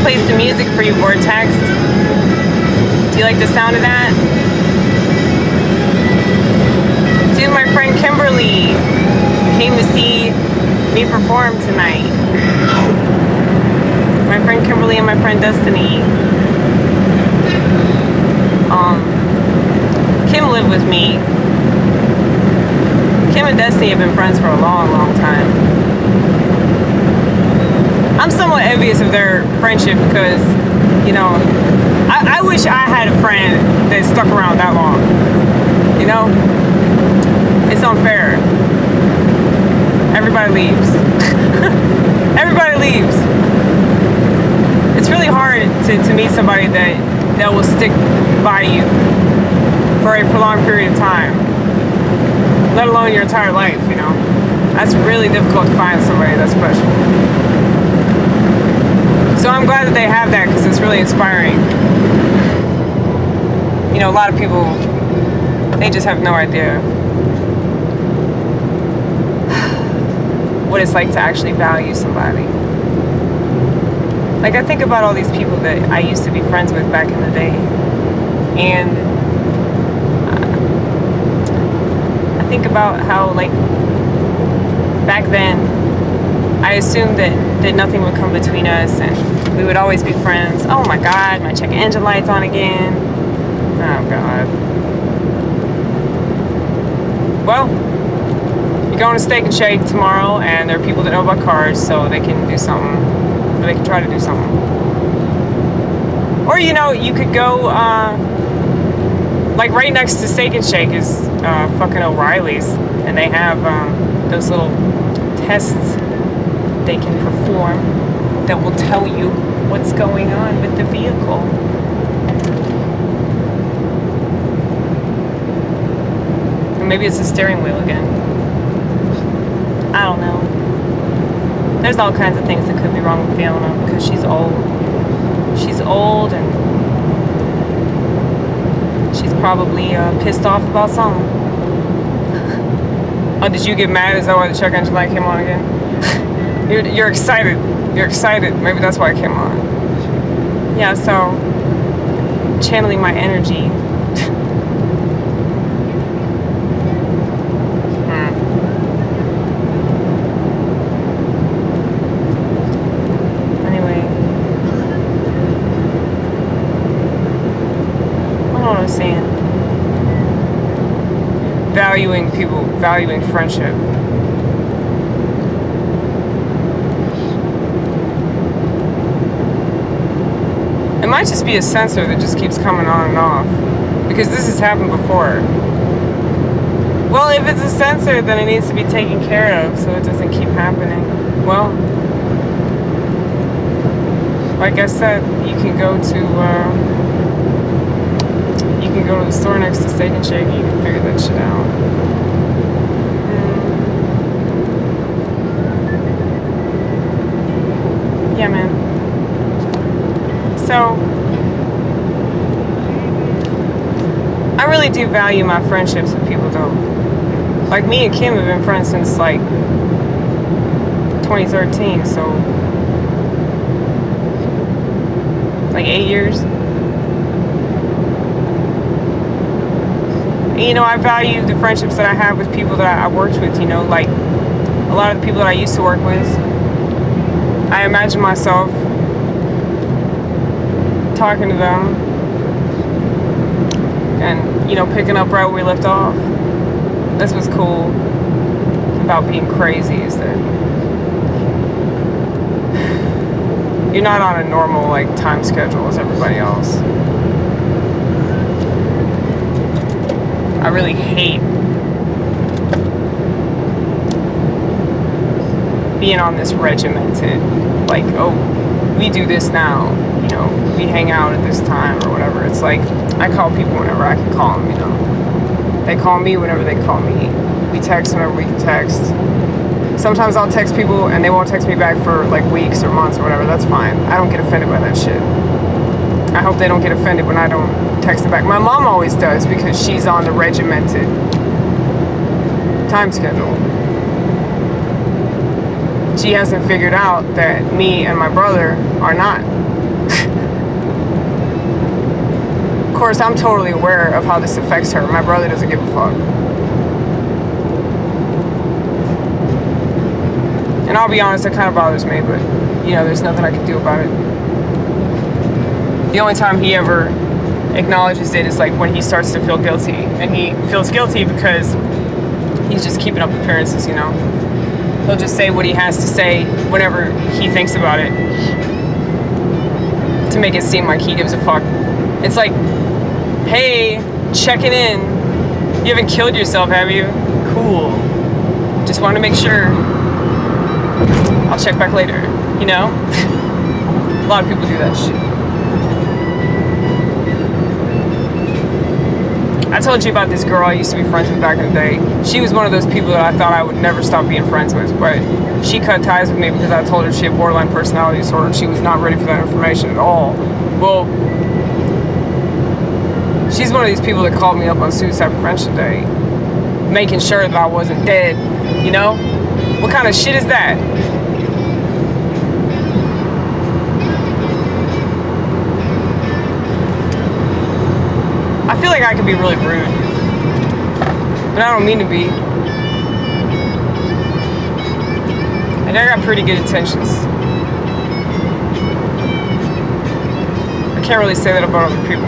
play some music for you, Vortex. Do you like the sound of that? Dude, my friend Kimberly came to see me perform tonight. My friend Kimberly and my friend Destiny. Kim lived with me. Kim and Destiny have been friends for a long, long time. I'm somewhat envious of their friendship because, you know, I wish I had a friend that stuck around that long. You know? It's unfair. Everybody leaves. Everybody leaves. It's really hard to meet somebody that will stick by you for a prolonged period of time, let alone your entire life, you know. That's really difficult to find somebody that's special. So I'm glad that they have that because it's really inspiring. You know, a lot of people, they just have no idea what it's like to actually value somebody. Like, I think about all these people that I used to be friends with back in the day, and I think about how, like, back then I assumed that nothing would come between us and we would always be friends. Oh my God, my check engine light's on again. Oh God. Well, you're going to Steak and Shake tomorrow, and there are people that know about cars, so they can do something, or they can try to do something. Or, you know, you could go, like right next to Steak and Shake is fucking O'Reilly's, and they have those little tests they can perform that will tell you what's going on with the vehicle. And maybe it's the steering wheel again. I don't know. There's all kinds of things that could be wrong with Fiona because she's old. She's old and she's probably pissed off about something. Oh, did you get mad? Is that why the check engine light came on again? You're excited. You're excited. Maybe that's why it came on. Yeah, so channeling my energy. Anyway, I don't know what I'm saying. Valuing people, valuing friendship. It might just be a sensor that just keeps coming on and off, because this has happened before. Well, if it's a sensor, then it needs to be taken care of so it doesn't keep happening. Well, like I said, you can go to the store next to Steak and Shake and you can figure that shit out. Yeah, man. So, I really do value my friendships with people, though. Like, me and Kim have been friends since, like, 2013, so, like, 8 years. And, you know, I value the friendships that I have with people that I worked with, you know, like, a lot of the people that I used to work with. I imagine myself talking to them and, you know, picking up right where we left off. That's what's cool about being crazy, is that you're not on a normal, like, time schedule as everybody else. I really hate being on this regimented, like, oh, we do this now, you know, we hang out at this time or whatever. It's like, I call people whenever I can call them, you know. They call me whenever they call me. We text whenever we can text. Sometimes I'll text people and they won't text me back for like weeks or months or whatever. That's fine. I don't get offended by that shit. I hope they don't get offended when I don't text them back. My mom always does because she's on the regimented time schedule. She hasn't figured out that me and my brother are not. course, I'm totally aware of how this affects her. My brother doesn't give a fuck. And I'll be honest, it kind of bothers me, but, you know, there's nothing I can do about it. The only time he ever acknowledges it is like when he starts to feel guilty. And he feels guilty because he's just keeping up appearances, you know. He'll just say what he has to say whenever he thinks about it to make it seem like he gives a fuck. It's like, hey, checking in. You haven't killed yourself, have you? Cool. Just wanted to make sure. I'll check back later, you know? A lot of people do that shit. I told you about this girl I used to be friends with back in the day. She was one of those people that I thought I would never stop being friends with, but she cut ties with me because I told her she had borderline personality disorder and she was not ready for that information at all. Well, she's one of these people that called me up on Suicide Prevention Day, making sure that I wasn't dead, you know? What kind of shit is that? I feel like I could be really rude, but I don't mean to be. And I got pretty good intentions. I can't really say that about other people.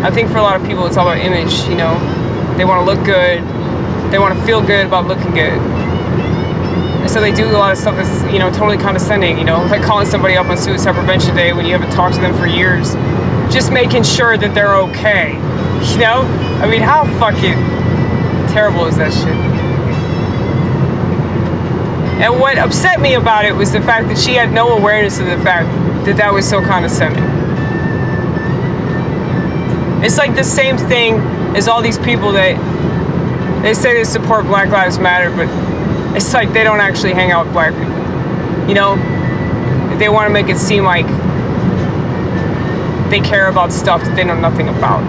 I think for a lot of people it's all about image, you know. They want to look good. They want to feel good about looking good. And so they do a lot of stuff that's, you know, totally condescending, you know, like calling somebody up on Suicide Prevention Day when you haven't talked to them for years. Just making sure that they're okay, you know? I mean, how fucking terrible is that shit? And what upset me about it was the fact that she had no awareness of the fact that that was so condescending. It's like the same thing as all these people that they say they support Black Lives Matter, but it's like they don't actually hang out with black people. You know? They want to make it seem like they care about stuff that they know nothing about.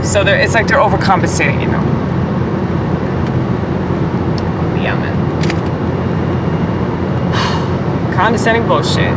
So it's like they're overcompensating, you know. Yeah, man. Condescending bullshit.